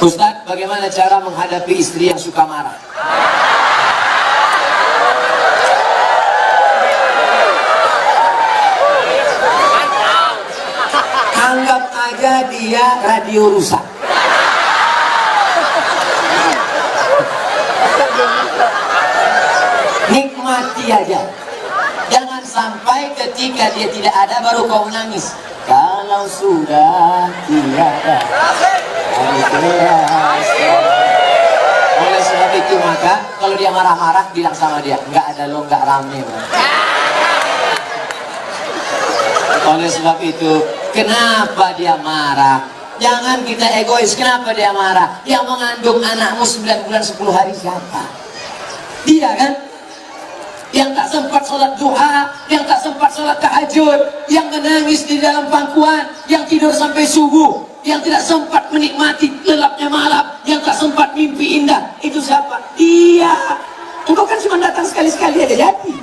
Ustadz, bagaimana cara menghadapi istri yang suka marah? Anggap aja dia radio rusak. Nikmati aja. Jangan sampai ketika dia tidak ada baru kau menangis. Kalau sudah tiada, oleh sebab itu maka kalau dia marah-marah bilang sama dia, nggak ada lo, nggak rame. Oleh sebab itu, kenapa dia marah? Jangan kita egois. Kenapa dia marah? Yang mengandung anakmu 9 bulan 10 hari siapa? Dia kan? Yang tak sempat sholat duha, yang tak sempat sholat tahajud, yang menangis di dalam pangkuan, yang tidur sampai subuh, yang tidak sempat menikmati lelapnya malam, yang tak sempat mimpi indah. Itu siapa? Dia. Engkau kan cuma datang sekali-sekali aja jadi.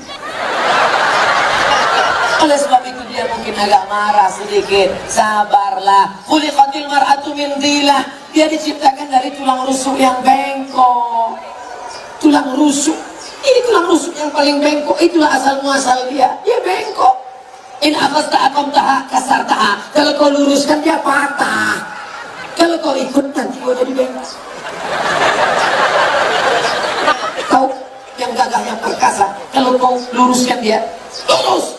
Oleh sebab itu dia mungkin agak marah sedikit. Sabarlah. Khuliqatil mar'atu min dhilah. Dia diciptakan dari tulang rusuk yang bengkok. Tulang rusuk. Ini tulang rusuk yang paling bengkok. Itulah asal muasal dia. Dia bengkok. In akhasta aqamtaha kasartaha. Kalau kau luruskan dia patah. Kalau kau ikut nanti kau jadi bengkok. Kau yang gagah yang perkasa, kalau kau luruskan dia lurus.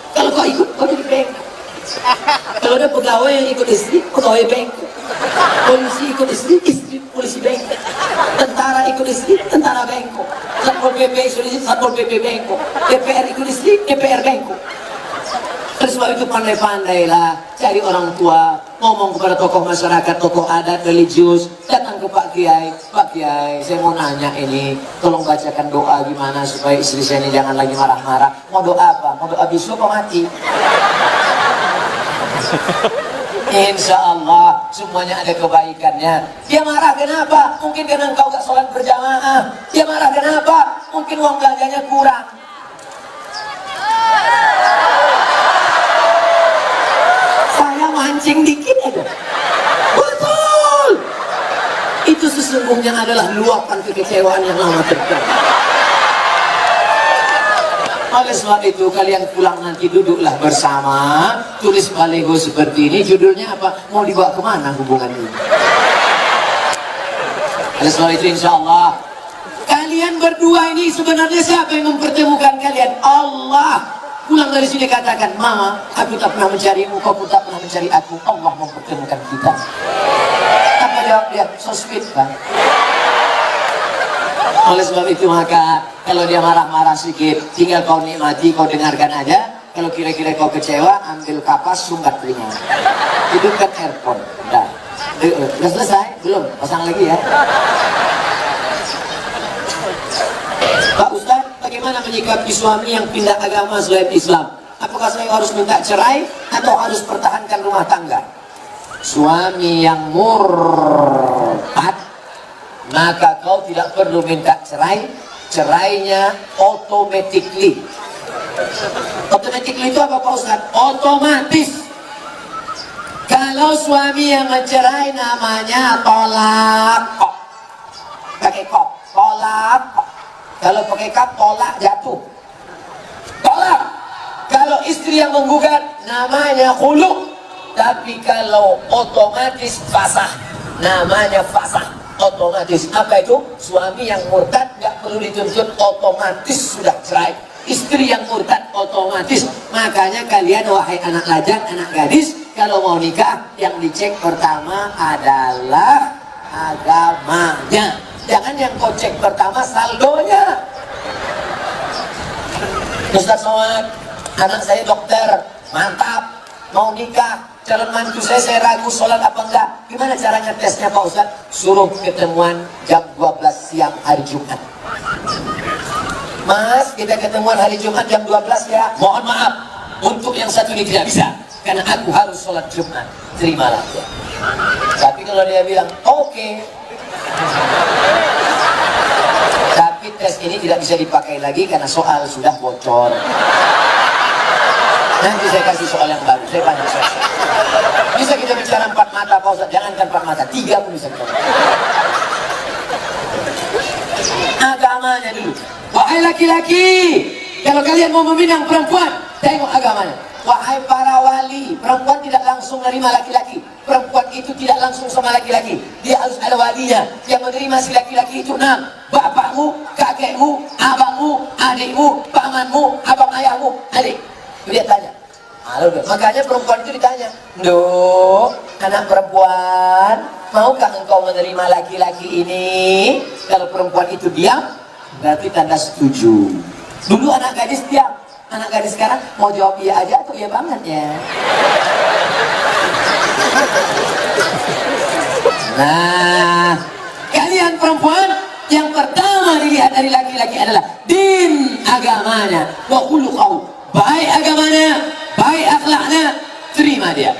Kalau kau ikut, kau jadi bengkok. Kalau ada pegawai yang ikut istri, pegawai bengkok. Polisi ikut istri, istri polisi bengkok. Tentara ikut istri, tentara bengkok. Satpol PP ikut istri, Satpol PP bengkok. DPR ikut istri, DPR bengkok. Oleh sebab itu pandai-pandailah cari orang tua, ngomong kepada tokoh masyarakat, tokoh adat, religius, datang ke Pak Kiai. Pak Kiai, saya mau nanya ini, tolong bacakan doa gimana supaya istri saya ini jangan lagi marah-marah. Mau doa apa? Mau doa bisu apa mati? Insya Allah semuanya ada kebaikannya. Dia marah kenapa? Mungkin karena engkau gak sholat berjamaah. Dia marah kenapa? Mungkin uang belanjanya kurang. Saya mancing dikit aja. Betul. Itu sesungguhnya adalah luapan kekecewaan yang lama terjadi. Oleh sebab itu kalian pulang nanti duduklah bersama, tulis baliho seperti ini. Judulnya apa? Mau dibawa kemana hubungan ini? Oleh sebab itu insya Allah kalian berdua ini sebenarnya siapa yang mempertemukan kalian? Allah. Pulang dari sini katakan, Mama, aku tak pernah mencarimu, kau pun tak pernah mencari aku. Allah mempertemukan kita. Apa jawab dia? So sweet kan? Oleh sebab itu maka kalau dia marah-marah sedikit, tinggal kau nikmati, kau dengarkan aja. Kalau kira-kira kau kecewa, ambil kapas, sumbat telinga. Hidupkan earphone. Udah selesai? Belum? Pasang lagi ya. Pak Ustaz, bagaimana menyikapi suami yang pindah agama selain Islam? Apakah saya harus minta cerai atau harus pertahankan rumah tangga? Suami yang murtad, maka kau tidak perlu minta cerai. Cerainya automatically. Automatically itu apa Pak Ustaz? Otomatis. Kalau suami yang mencerai namanya tolak kok. Pakai kok. Tolak kok. Kalau pakai kap, tolak jatuh. Tolak. Kalau istri yang menggugat namanya khulu. Tapi kalau otomatis fasah, namanya fasah. Otomatis. Apa itu? Suami yang murtad gak perlu dituntut, otomatis sudah cerai. Istri yang murtad otomatis. Makanya kalian wahai anak lajang, anak gadis, kalau mau nikah yang dicek pertama adalah agamanya. Jangan yang kau cek pertama saldonya. Ustaz Somad, anak saya dokter, mantap, mau nikah. Calon mantu saya ragu sholat apa enggak. Gimana caranya tesnya Pak Ustaz? Suruh ketemuan jam 12 siang hari Jumat. Mas, kita ketemuan hari Jumat jam 12 ya. Mohon maaf, untuk yang satu ini tidak bisa, karena aku harus sholat Jumat. Terimalah ya. Tapi kalau dia bilang oke, tapi tes ini tidak bisa dipakai lagi karena soal sudah bocor. Nanti saya kasih soal yang baru, saya banyak soal. Bisa kita bicara 4 mata Pak Ustaz, jangankan 4 mata, 3 pun bisa kita. Agamanya dulu. Wahai laki-laki, kalau kalian mau meminang perempuan, tengok agamanya. Wahai para wali, perempuan tidak langsung menerima laki-laki. Perempuan itu tidak langsung sama laki-laki. Dia harus ada walinya yang menerima si laki-laki itu. 6. Bapakmu, kakekmu, abangmu, adikmu, pamanmu, abang ayahmu, adik. Dia tanya. Makanya perempuan itu ditanya, "Duh, anak perempuan, maukah engkau menerima laki-laki ini?" Kalau perempuan itu diam, berarti tanda setuju. Dulu anak gadis diam, anak gadis sekarang mau jawab iya aja atau iya banget ya. Nah, kalian perempuan, yang pertama dilihat dari laki-laki adalah din, agamanya, wa khuluquhu, baik agamanya, baik akhlaknya, terima dia.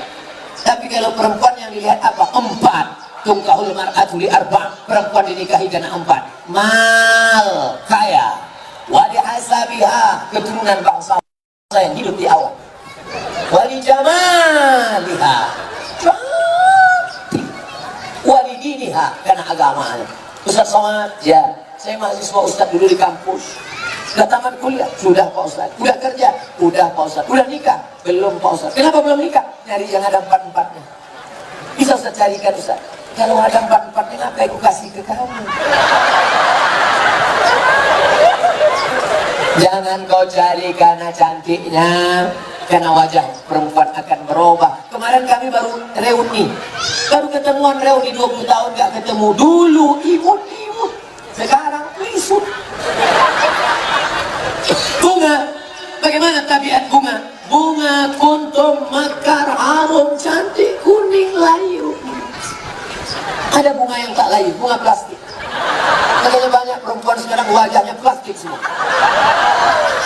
Tapi kalau perempuan yang dilihat apa? 4. Tungkahul mar'atu li 4. Perempuan dinikahi karena 4. Mal, kaya. Wali hasabiha, keturunan bangsa yang hidup di awal. Wali jamaliha, cantik. Wali diniha, karena agamanya. Ustaz Somad, ya, saya mahasiswa Ustaz dulu di kampus. Sudah tamat kuliah? Sudah Pak Ustaz. Udah kerja? Udah Pak Ustaz. Udah nikah? Belum Pak Ustaz. Kenapa belum nikah? Nyari yang ada 4-4-nya. Bisa Ustaz carikan Ustaz. Kalau ada 4-4-nya, apa aku kasih ke kamu? Jangan kau cari karena cantiknya, karena wajah perempuan akan berubah. Kemarin kami baru reuni, baru ketemuan reuni 20 tahun gak ketemu. Dulu imut-imut, sekarang lisut. Bunga, bagaimana tabiat bunga? Bunga kuntum mekar harum, cantik, kuning, layu. Ada bunga yang tak layu, bunga plastik. Makanya banyak perempuan sekarang wajahnya plastik semua.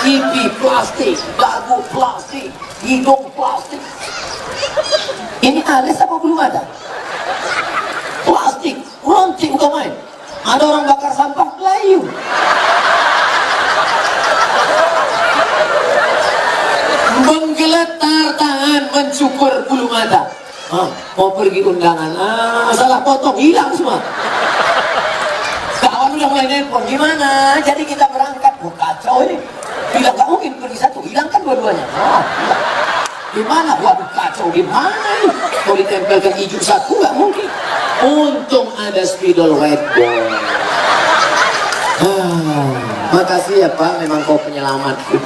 Pipi plastik, dagu plastik, hidung plastik. Ini alis apa belum ada? Plastik, rontik bukan main. Ada orang bakar sampah, layu. Menggeletar tangan, mencukur bulu mata. Mau pergi undangan, salah potong, hilang semua. Kawan udah mulai nelpon, gimana? Jadi kita berangkat, kacau ini. Bilang gak mungkin pergi satu, hilangkan dua-duanya. Gimana? Waduh kacau, gimana ini? Mau ditempelkan hijau satu, gak mungkin. Untung ada spidol red boy. Makasih ya Pak, memang kau penyelamatku.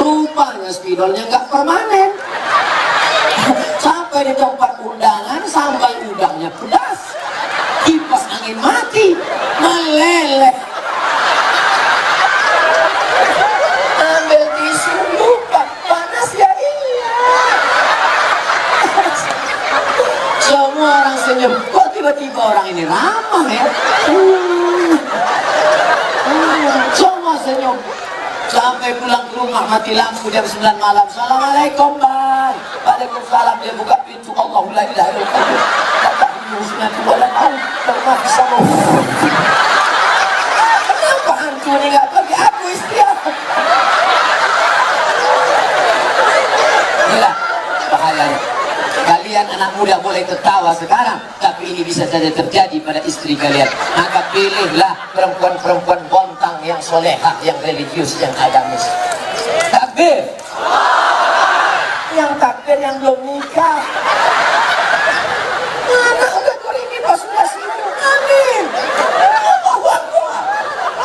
Rupanya spidolnya gak permanen. Sampai di tempat undangan, sambal udangnya pedas, kipas angin mati, meleleh. Ambil tisu, lupa, panas ya iya. Semua orang senyum, kok tiba-tiba orang ini ramah ya? Semua senyum. Sampai pulang ke rumah, mati lampu jam 9 malam. Assalamualaikum Bang. Waalaikumsalam. Dia buka pintu, Allahu la ilaha illallah. Kata musnatu wala tahu termaksa. Kenapa hantu ini gak pergi? Aku istirahat. Inilah bahayanya. Kalian anak muda boleh tertawa sekarang, tapi ini bisa saja terjadi pada istri kalian. Maka pilihlah perempuan-perempuan bontang yang solehah, yang religius, yang agamis. Takbir. Yang takbir yang belum nikah. Mana udah ini pas sudah sini. Amin.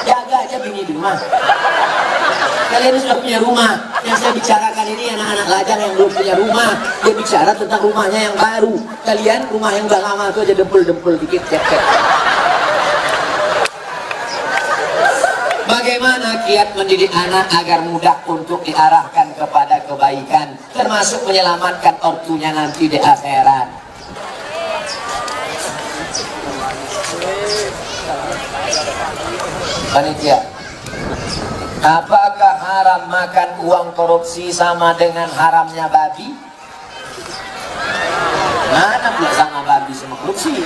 Jaga aja bini di rumah. Kalian sudah punya rumah. Yang saya bicarakan ini anak-anak lajang yang belum punya rumah. Dia bicara tentang rumahnya yang baru. Kalian rumah yang udah lama itu aja dempul-dempul dikit, cek-cek. Bagaimana kiat mendidik anak agar mudah untuk diarahkan kepada kebaikan, termasuk menyelamatkan ortunya nanti di akhirat. Panitia, apakah haram makan uang korupsi sama dengan haramnya babi? Mana pula sama babi sama korupsi?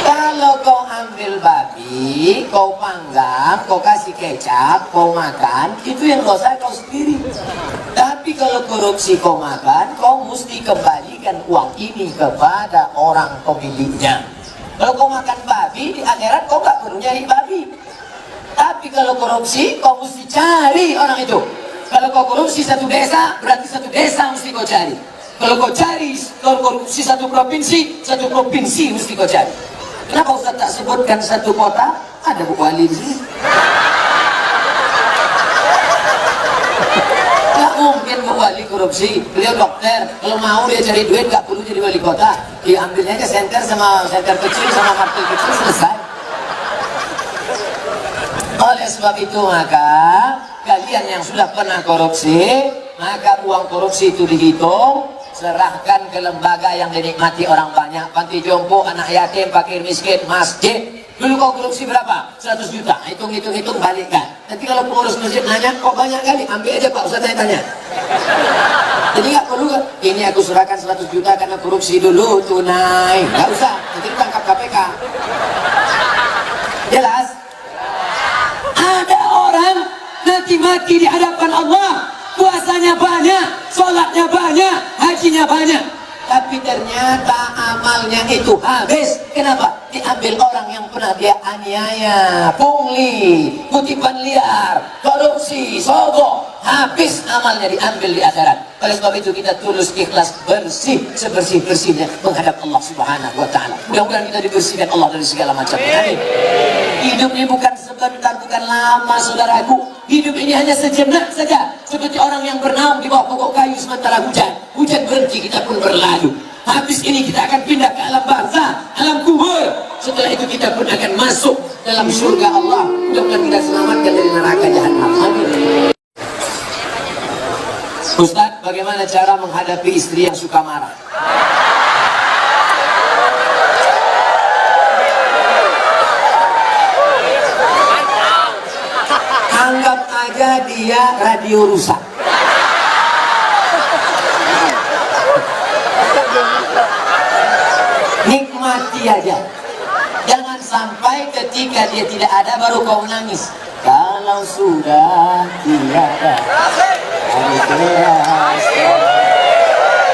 Kalau kau ambil babi, kau panggang, garam, kau kasih kecap, kau makan, itu yang dosa kau sendiri. Tapi kalau korupsi kau makan, kau mesti kembalikan uang ini kepada orang pemiliknya. Kalau kau makan babi, di akhirat kau gak perlu nyari babi. Tapi kalau korupsi, kau mesti cari orang itu. Kalau kau korupsi satu desa, berarti satu desa mesti kau cari. Kalau kau cari, kalau korupsi satu provinsi mesti kau cari. Kenapa Ustaz tak sebutkan satu kota? Ada Bu Wali di sini. Gak mungkin Bu Wali korupsi. Beliau dokter. Kalau mau dia cari duit, gak perlu jadi wali kota. Diambilnya ke senter kecil sama martil kecil, selesai. Oleh sebab itu maka kalian yang sudah pernah korupsi, maka uang korupsi itu dihitung, serahkan ke lembaga yang dinikmati orang banyak, panti jompo, anak yatim, fakir miskin, masjid. Dulu kau korupsi berapa? 100 juta. Hitung balikkan. Nanti kalau pengurus masjid nanya, kok banyak kali? Ambil aja Pak Ustaz, saya tanya. Jadi nggak perlu kan? Ini aku serahkan 100 juta karena korupsi dulu, tunai. Nggak usah, nanti ditangkap KPK. Jelas? Ada orang nanti mati di hadapan Allah, puasanya banyak, sholatnya banyak, hajinya banyak, tapi ternyata amalnya itu habis. Kenapa? Diambil orang yang pernah dia aniaya, pungli, kutipan liar, korupsi, sogok. Habis amalnya, diambil di akhirat. Oleh sebab itu kita tulus, ikhlas, bersih, sebersih-bersihnya menghadap Allah Subhanahu wa ta'ala. Mudah-mudahan kita dibersihkan Allah dari segala macam. Amin. Hidup ini bukan sebentar, bukan lama saudaraku. Hidup ini hanya sejenak saja. Seperti orang yang bernaung di bawah pokok kayu sementara hujan. Hujan berhenti, kita pun berlalu. Habis ini kita akan pindah ke alam barzah, alam kubur. Setelah itu kita pun akan masuk dalam surga Allah. Mudah-mudahan kita selamatkan dari neraka jahanam. Amin. Ustaz, bagaimana cara menghadapi istri yang suka marah? Anggap aja dia radio rusak. Nikmati aja. Jangan sampai ketika dia tidak ada baru kau menangis. Kalau sudah tiada.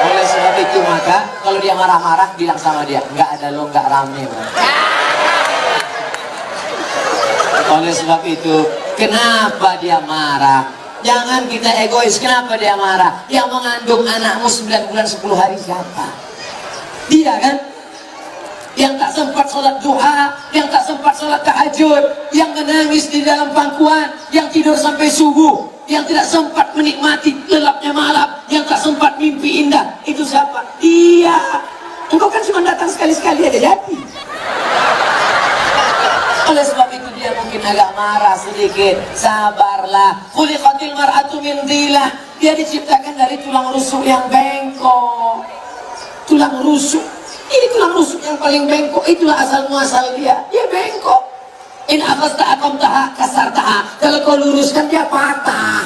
Oleh sebab itu maka kalau dia marah-marah bilang sama dia, nggak ada lo, nggak rame. Oleh sebab itu, kenapa dia marah? Jangan kita egois. Kenapa dia marah? Yang mengandung anakmu 9 bulan 10 hari siapa? Dia kan? Yang tak sempat sholat duha, yang tak sempat sholat tahajud, yang menangis di dalam pangkuan, yang tidur sampai subuh, yang tidak sempat menikmati lelapnya malam, yang tak sempat mimpi indah. Itu siapa? Dia. Engkau kan cuma datang sekali-sekali aja jadi. Oleh sebab itu dia mungkin agak marah sedikit. Sabarlah. Khuliqatil mar'atu min dhilah. Dia diciptakan dari tulang rusuk yang bengkok. Tulang rusuk. Ini tulang rusuk yang paling bengkok. Itulah asal muasal dia. Dia bengkok. In akhasta aqamtaha kasartaha. Kalau kau luruskan dia patah.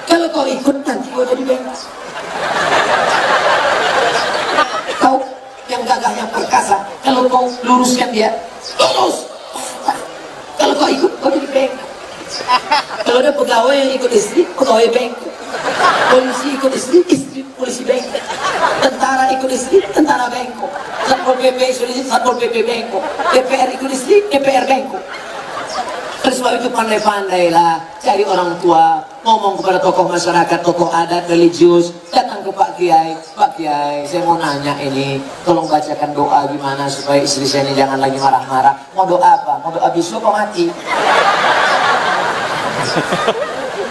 Kalau kau ikut nanti kau jadi bengkok. Kau yang gagah yang perkasa, kalau kau luruskan dia lurus. Kalau kau ikut, kau jadi bengkok. Kalau ada pegawai yang ikut istri, pegawai bengkok. Polisi ikut istri, polisi bengkok. Tentara ikut istri, tentara bengkok. Satpol PP ikut istri, Satpol PP bengkok. DPR ikut istri, DPR bengkok. Oleh sebab itu pandai-pandailah cari orang tua, ngomong kepada tokoh masyarakat, tokoh adat, religius, datang ke Pak Kiai. Pak Kiai, saya mau nanya ini, tolong bacakan doa gimana supaya istri saya ini jangan lagi marah-marah. Mau doa apa? Mau doa bisu apa mati?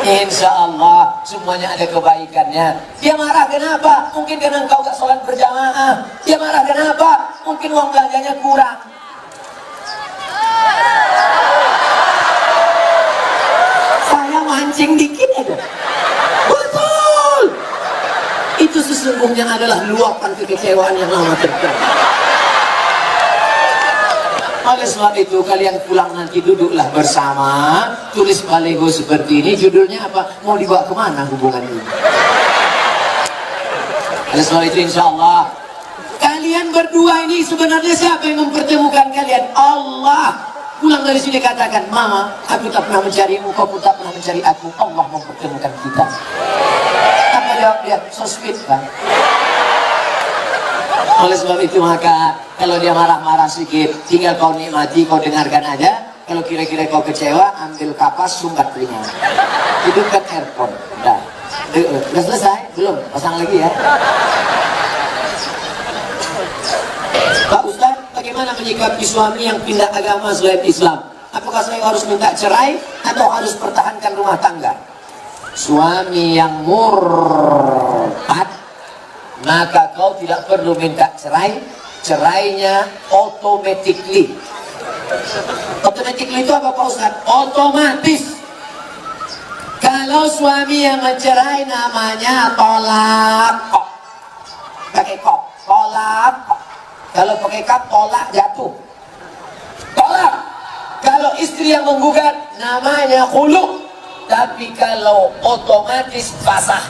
Insya Allah semuanya ada kebaikannya. Dia marah kenapa? Mungkin karena engkau gak sholat berjamaah. Dia marah kenapa? Mungkin uang belanjanya kurang. Saya mancing dikit aja. Betul. Itu sesungguhnya adalah luapan kekecewaan yang lama terjadi. Oleh sebab itu kalian pulang nanti duduklah bersama, tulis balego seperti ini. Judulnya apa? Mau dibawa kemana hubungan ini? Oleh sebab itu insya Allah kalian berdua ini sebenarnya siapa yang mempertemukan kalian? Allah. pulang dari sini katakan, Mama, aku tak pernah mencarimu, kau pun tak pernah mencari aku, Allah mempertemukan kita. Apa jawab dia? So sweet, kan? Oleh sebab itu maka kalau dia marah-marah sedikit, tinggal kau nikmati, kau dengarkan aja. Kalau kira-kira kau kecewa, ambil kapas, sumbat telinga, hidupkan earphone. Udah selesai? Belum? Pasang lagi ya. Pak Ustaz, bagaimana menyikapi suami yang pindah agama selain Islam? Apakah saya harus minta cerai atau harus pertahankan rumah tangga? Suami yang murtad, maka kau tidak perlu minta cerai. Cerainya automatically. Automatically itu apa Pak Ustaz? Otomatis. Kalau suami yang mencerai namanya tolak kok. Pakai kok, tolak kok. Kalau pakai kap, tolak jatuh. Tolak. Kalau istri yang menggugat namanya khulu. Tapi kalau otomatis fasah,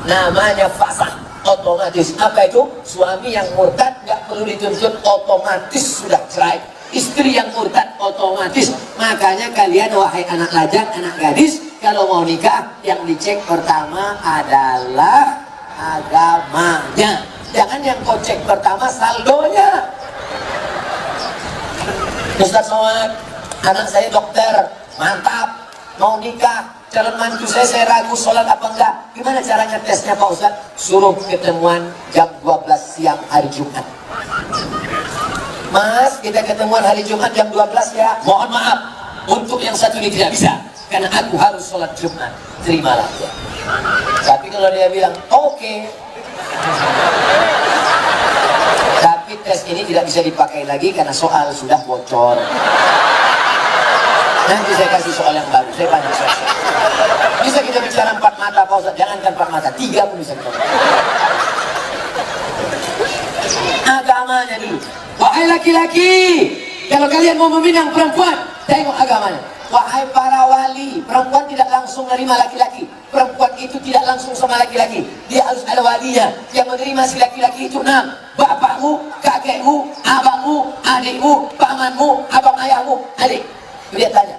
namanya fasah. Otomatis. Apa itu? Suami yang murtad nggak perlu dituntut, otomatis sudah cerai. Istri yang murtad otomatis. Makanya kalian wahai anak lajang, anak gadis, kalau mau nikah yang dicek pertama adalah agamanya. Jangan yang kau cek pertama saldonya. Ustaz Somad, anak saya dokter, mantap, mau nikah. Calon mantu saya ragu sholat apa enggak. Gimana caranya tesnya Pak Ustaz? Suruh ketemuan jam 12 siang hari Jumat. Mas, kita ketemuan hari Jumat jam 12 ya. Mohon maaf, untuk yang satu ini tidak bisa, karena aku harus sholat Jumat. Terimalah ya. Tapi kalau dia bilang oke, tapi tes ini tidak bisa dipakai lagi karena soal sudah bocor. Nanti saya kasih soal yang baru, saya banyak soal. Bisa kita bicara 4 mata Pak Ustaz, jangankan 4 mata, 3 pun bisa kita. Agamanya dulu. Wahai laki-laki, kalau kalian mau meminang perempuan, tengok agamanya. Wahai para wali, perempuan tidak langsung menerima laki-laki. Perempuan itu tidak langsung sama laki-laki. Dia harus ada walinya yang menerima si laki-laki itu 6. Bapakmu, kakekmu, abangmu, adikmu, pamanmu, abang ayahmu, adik. Dia tanya.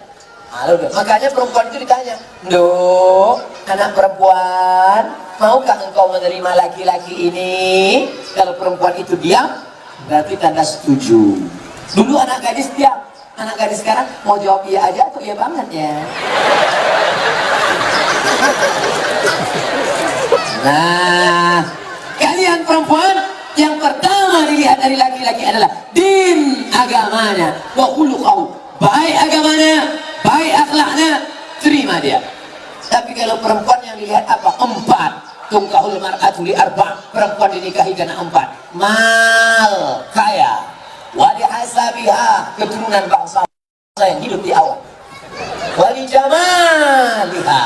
Makanya perempuan itu ditanya, "Duh, anak perempuan, maukah engkau menerima laki-laki ini?" Kalau perempuan itu diam, berarti tanda setuju. Dulu anak gadis diam, anak gadis sekarang mau jawab iya aja atau iya banget ya. Nah, kalian perempuan, yang pertama dilihat dari laki-laki adalah din, agamanya, wa khuluquhu, baik agamanya, baik akhlaknya, terima dia. Tapi kalau perempuan yang dilihat apa? 4. Tungkahul mar'atu li 4. Perempuan dinikahi karena 4. Mal, kaya, wali hasabiha, keturunan bangsa yang hidup di awal, wali jamaliha,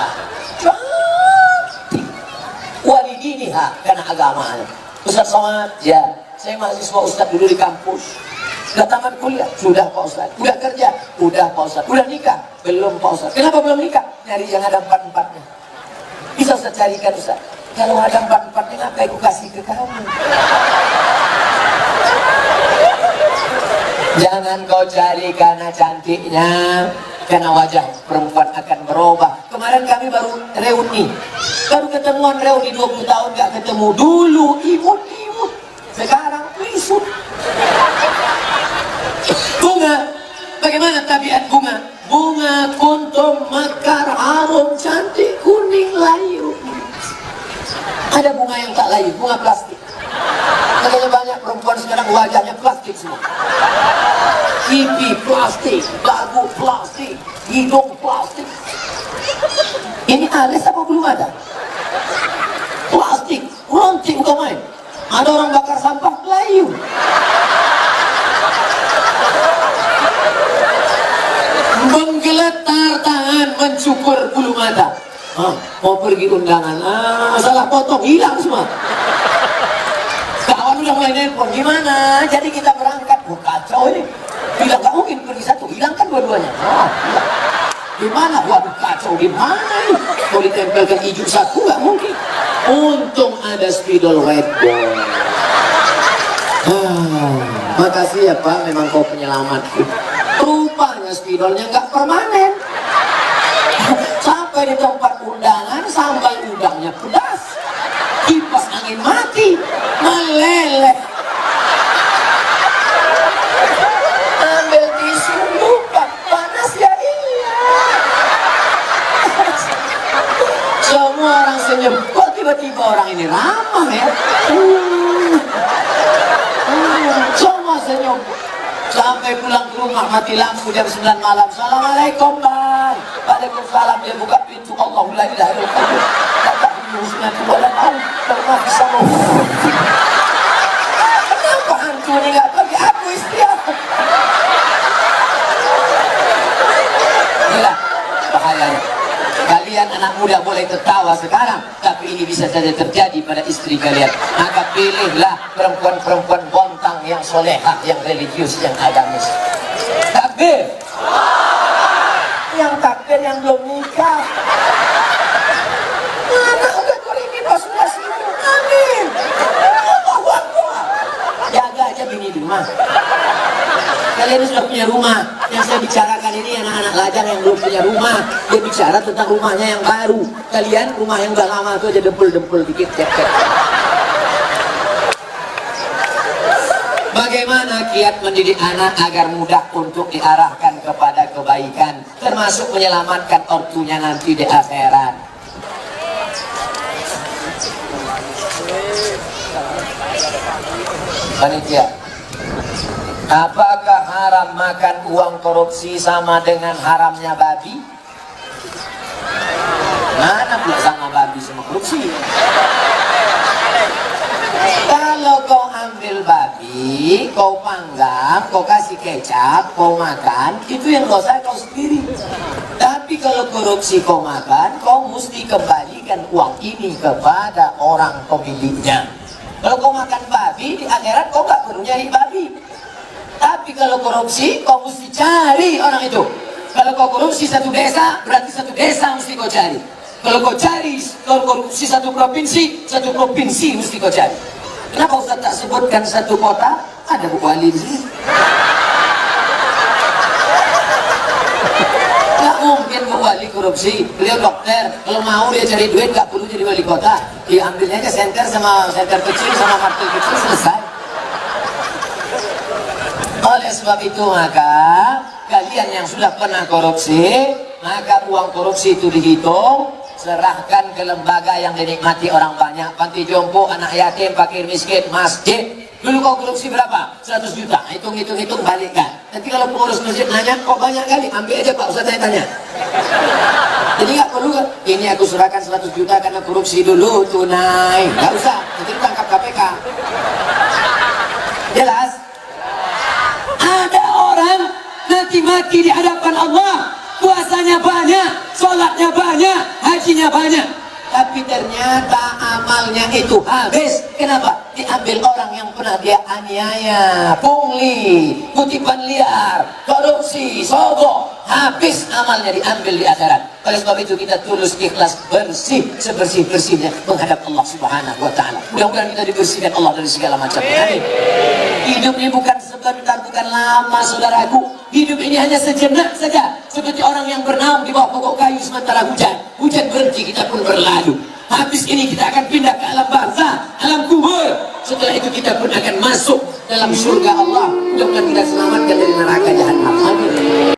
cantik, wali diniha, karena agamanya. Ustaz Somad, ya, saya mahasiswa Ustaz dulu di kampus. Sudah tamat kuliah? Sudah Pak Ustaz. Udah kerja? Udah Pak Ustaz. Udah nikah? Belum Pak Ustaz. Kenapa belum nikah? Nyari yang ada 4-4-nya. Bisa Ustaz carikan Ustaz. Kalau ada 4-4-nya, ngapain aku kasih ke kamu? Jangan kau cari karena cantiknya, karena wajah perempuan akan berubah. Kemarin kami baru reuni, baru ketemuan reuni 20 tahun gak ketemu. Dulu imut-imut, sekarang risut. Bunga, bagaimana tabiat bunga? Bunga kuntum mekar harum, cantik, kuning, layu. Ada bunga yang tak layu, bunga plastik. Makanya banyak perempuan sekarang wajahnya plastik semua. Pipi plastik, dagu plastik, hidung plastik. Ini alis apa belum ada? Plastik, rontik bukan main. Ada orang bakar sampah, layu. Menggeletar tangan, mencukur bulu mata. Mau pergi undangan, salah potong, hilang semua. Kawan udah mulai nelpon, gimana? Jadi kita berangkat, kacau ini. Bilang gak mungkin pergi satu, hilangkan dua-duanya. Gimana? Waduh kacau, gimana ini? Mau ditempelkan hijau satu gak mungkin. Untung ada spidol white boy. Makasih ya Pak, memang kau penyelamatku. Rupanya spidolnya nggak permanen. Sampai di tempat undangan sambal udangnya pedas, kipas angin mati, meleleh. Ambil tisu lupa, panas ya iya. Semua orang senyum. Kok tiba-tiba orang ini ramah ya? Semua senyum. Sampai pulang ke rumah mati lampu jam 9 malam. Assalamualaikum bang. Waalaikumsalam. Dia buka pintu. Allahu la ilaha illallah. Kata husna wala maut. Pernah bisa mau. Kenapa hantu ini nggak pergi? Aku istirahat. Gila bahayanya. Kalian anak muda boleh tertawa sekarang, tapi ini bisa saja terjadi pada istri kalian. Maka pilihlah perempuan-perempuan bontang yang solehah, yang religius, yang agamis. Takbir. Yang takbir yang belum nikah. Mana udah ini pas sudah sibuk. Amin. Allahu Akbar. Jaga aja bini di rumah. Kalian sudah punya rumah. Yang saya bicarakan ini anak-anak lajang yang belum punya rumah. Dia bicara tentang rumahnya yang baru. Kalian rumah yang udah lama itu aja dempul-dempul dikit, cek-cek. Bagaimana kiat mendidik anak agar mudah untuk diarahkan kepada kebaikan, termasuk menyelamatkan ortunya nanti di akhirat. Panitia, apakah haram makan uang korupsi sama dengan haramnya babi? Mana pula sama babi sama korupsi? Kalau kau ambil babi, kau panggang, kau kasih kecap, kau makan, itu yang dosa kau sendiri. Tapi kalau korupsi kau makan, kau mesti kembalikan uang ini kepada orang pemiliknya. Kalau kau makan babi, di akhirat kau gak perlu nyari babi. Tapi kalau korupsi, kau mesti cari orang itu. Kalau kau korupsi satu desa, berarti satu desa mesti kau cari. Kalau kau cari, kalau korupsi satu provinsi mesti kau cari. Kenapa Ustaz tak sebutkan satu kota? Ada Bu Wali di sini. Gak mungkin Bu Wali korupsi. Beliau dokter. Kalau mau dia cari duit, gak perlu jadi wali kota. Diambilnya aja senter sama senter kecil sama martil kecil, selesai. Oleh sebab itu maka kalian yang sudah pernah korupsi, maka uang korupsi itu dihitung, serahkan ke lembaga yang dinikmati orang banyak, panti jompo, anak yatim, fakir miskin, masjid. Dulu kau korupsi berapa? 100 juta. Hitung balikkan. Nanti kalau pengurus masjid nanya, kok banyak kali? Ambil aja Pak Ustaz, saya tanya. Jadi nggak perlu kan? Ini aku serahkan 100 juta karena korupsi dulu, tunai. Nggak usah, nanti ditangkap KPK. Jelas? Ada orang nanti mati di hadapan Allah, puasanya banyak, sholatnya banyak, hajinya banyak, tapi ternyata amalnya itu habis. Kenapa? Diambil orang yang pernah dia aniaya, pungli, kutipan liar, korupsi, sogok. Habis amalnya, diambil di akhirat. Oleh sebab itu kita tulus, ikhlas, bersih, sebersih-bersihnya menghadap Allah Subhanahu wa Ta'ala. Mudah-mudahan kita dibersihkan Allah dari segala macam. Amin. Hidup ini bukan sebentar, bukan lama, saudaraku. Hidup ini hanya sejenak saja, seperti orang yang bernaung di bawah pokok kayu sementara hujan. Hujan berhenti, kita pun berlalu. Habis ini kita akan pindah ke alam barzah, alam kubur. Setelah itu kita pun akan masuk dalam surga Allah. Mudah-mudahan kita selamatkan dari neraka jahanam. Amin.